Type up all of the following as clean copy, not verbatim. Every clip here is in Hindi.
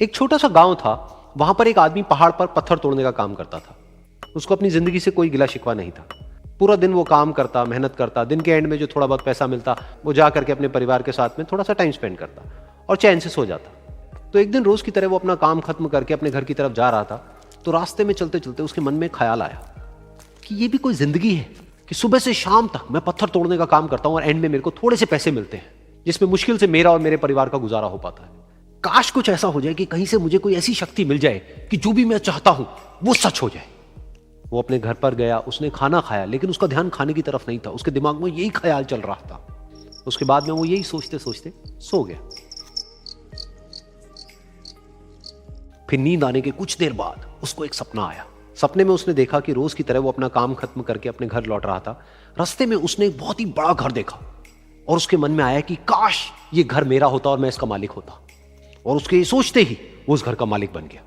एक छोटा सा गांव था। वहां पर एक आदमी पहाड़ पर पत्थर तोड़ने का काम करता था। उसको अपनी जिंदगी से कोई गिला शिकवा नहीं था। पूरा दिन वो काम करता, मेहनत करता, दिन के एंड में जो थोड़ा बहुत पैसा मिलता वो जा करके अपने परिवार के साथ में थोड़ा सा टाइम स्पेंड करता और चैन से सो जाता। तो एक दिन रोज की तरह वो अपना काम खत्म करके अपने घर की तरफ जा रहा था। तो रास्ते में चलते चलते उसके मन में ख्याल आया कि ये भी कोई जिंदगी है कि सुबह से शाम तक मैं पत्थर तोड़ने का काम करता हूं और एंड में मेरे को थोड़े से पैसे मिलते हैं, जिसमें मुश्किल से मेरा और मेरे परिवार का गुजारा हो पाता है। काश कुछ ऐसा हो जाए कि कहीं से मुझे कोई ऐसी शक्ति मिल जाए कि जो भी मैं चाहता हूं वो सच हो जाए। वो अपने घर पर गया, उसने खाना खाया, लेकिन उसका ध्यान खाने की तरफ नहीं था। उसके दिमाग में यही ख्याल चल रहा था। उसके बाद में वो यही सोचते सोचते सो गया। फिर नींद आने के कुछ देर बाद उसको एक सपना आया। सपने में उसने देखा कि रोज की तरह वो अपना काम खत्म करके अपने घर लौट रहा था। रास्ते में उसने एक बहुत ही बड़ा घर देखा और उसके मन में आया कि काश ये घर मेरा होता और मैं इसका मालिक होता। और उसके ये सोचते ही वो उस घर का मालिक बन गया।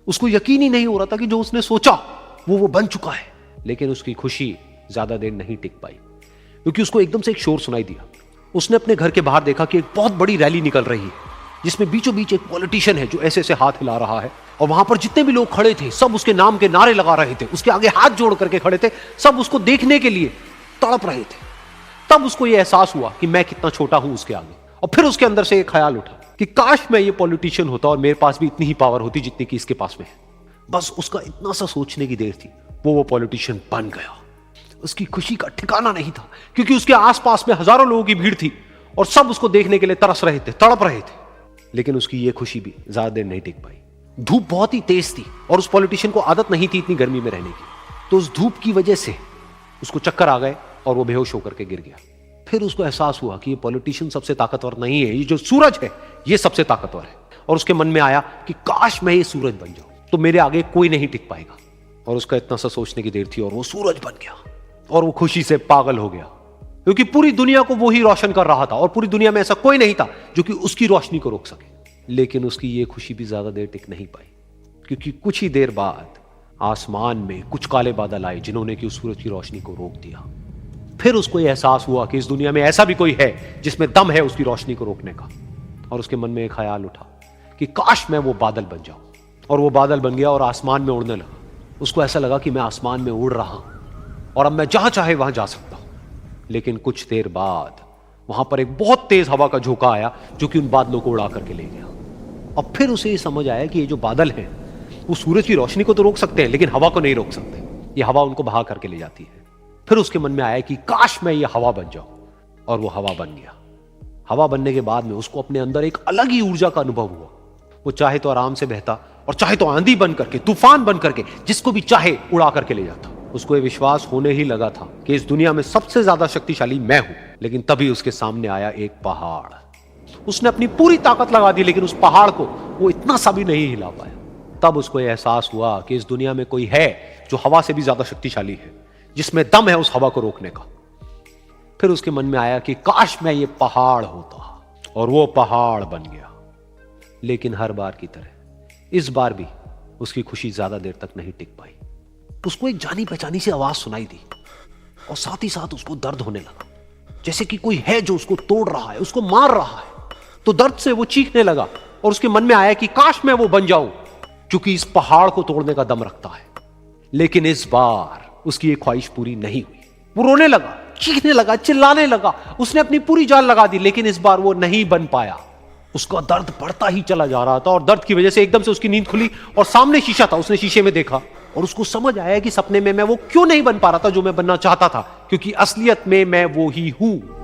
उसको यकीन ही नहीं हो रहा था कि जो उसने सोचा वो बन चुका है। लेकिन उसकी खुशी ज्यादा देर नहीं टिक पाई, क्योंकि उसको एकदम से एक शोर सुनाई दिया। उसने अपने घर के बाहर देखा कि एक बहुत बड़ी रैली निकल रही है, जिसमें बीचों बीच एक पॉलिटिशियन है जो ऐसे ऐसे हाथ हिला रहा है। और वहां पर जितने भी लोग खड़े थे सब उसके नाम के नारे लगा रहे थे, उसके आगे हाथ जोड़ करके खड़े थे, सब उसको देखने के लिए तड़प रहे थे। तब उसको यह एहसास हुआ कि मैं कितना छोटा हूं उसके आगे। और फिर उसके अंदर से एक ख्याल उठा कि काश मैं ये पॉलिटिशियन होता और मेरे पास भी इतनी ही पावर होती जितनी कि इसके पास में है। बस उसका इतना सा सोचने की देर थी, वो पॉलिटिशियन बन गया। उसकी खुशी का ठिकाना नहीं था, क्योंकि उसके आसपास में हजारों लोगों की भीड़ थी और सब उसको देखने के लिए तरस रहे थे, तड़प रहे थे। लेकिन उसकी ये खुशी भी ज्यादा देर नहीं टिक पाई। धूप बहुत ही तेज थी और उस पॉलिटिशियन को आदत नहीं थी इतनी गर्मी में रहने की। तो उस धूप की वजह से उसको चक्कर आ गए और वो बेहोश होकर के गिर गया। फिर उसको एहसास हुआ कि ये पॉलिटिशियन सबसे ताकतवर नहीं है, ये जो सूरज है ये सबसे ताकतवर है। और उसके मन में आया कि काश मैं ये सूरज बन जाऊं तो मेरे आगे कोई नहीं टिक पाएगा। और उसका इतना सा सोचने की देर थी और वो सूरज बन गया। और वो खुशी से पागल हो गया, क्योंकि पूरी दुनिया को वो ही रोशन कर रहा था और पूरी दुनिया में ऐसा कोई नहीं था जो कि उसकी रोशनी को रोक सके। लेकिन उसकी ये खुशी भी ज्यादा देर टिक नहीं पाई, क्योंकि कुछ ही देर बाद आसमान में कुछ काले बादल आए जिन्होंने कि उस सूरज की रोशनी को रोक दिया। फिर उसको यह एहसास हुआ कि इस दुनिया में ऐसा भी कोई है जिसमें दम है उसकी रोशनी को रोकने का। और उसके मन में एक ख्याल उठा कि काश मैं वो बादल बन जाऊं। और वो बादल बन गया और आसमान में उड़ने लगा। उसको ऐसा लगा कि मैं आसमान में उड़ रहा हूं और अब मैं जहां चाहे वहां जा सकता हूं। लेकिन कुछ देर बाद वहां पर एक बहुत तेज हवा का झोंका आया जो कि उन बादलों को उड़ा करके ले गया। और फिर उसे ये समझ आया कि ये जो बादल हैं वो सूरज की रोशनी को तो रोक सकते हैं, लेकिन हवा को नहीं रोक सकते। ये हवा उनको बहा करके ले जाती है। फिर उसके मन में आया कि काश मैं ये हवा बन जाऊं। और वो हवा बन गया। हवा बनने के बाद में उसको अपने अंदर एक अलग ही ऊर्जा का अनुभव हुआ। वो चाहे तो आराम से बहता और चाहे तो आंधी बन करके, तूफान बन करके, जिसको भी चाहे उड़ा करके ले जाता। उसको ये विश्वास होने ही लगा था कि इस दुनिया में सबसे ज्यादा शक्तिशाली मैं हूं। लेकिन तभी उसके सामने आया एक पहाड़। उसने अपनी पूरी ताकत लगा दी, लेकिन उस पहाड़ को वो इतना सा भी नहीं हिला पाया। तब उसको यह एहसास हुआ कि इस दुनिया में कोई है जो हवा से भी ज्यादा शक्तिशाली है, जिसमें दम है उस हवा को रोकने का। फिर उसके मन में आया कि काश मैं ये पहाड़ होता। और वो पहाड़ बन गया। लेकिन हर बार की तरह इस बार भी उसकी खुशी ज्यादा देर तक नहीं टिक पाई। उसको एक जानी पहचानी सी आवाज सुनाई दी और साथ ही साथ उसको दर्द होने लगा, जैसे कि कोई है जो उसको तोड़ रहा है, उसको मार रहा है। तो दर्द से वो चीखने लगा और उसके मन में आया कि काश मैं वो बन जाऊं क्योंकि इस पहाड़ को तोड़ने का दम रखता है। लेकिन इस बार उसकी ये ख्वाहिश पूरी नहीं हुई। वो रोने लगा, चीखने लगा, चिल्लाने लगा। उसने अपनी पूरी जान लगा दी, लेकिन इस बार वो नहीं बन पाया। उसका दर्द बढ़ता ही चला जा रहा था और दर्द की वजह से एकदम से उसकी नींद खुली और सामने शीशा था। उसने शीशे में देखा और उसको समझ आया कि सपने में मैं वो क्यों नहीं बन पा रहा था जो मैं बनना चाहता था, क्योंकि असलियत में मैं वो ही हूं।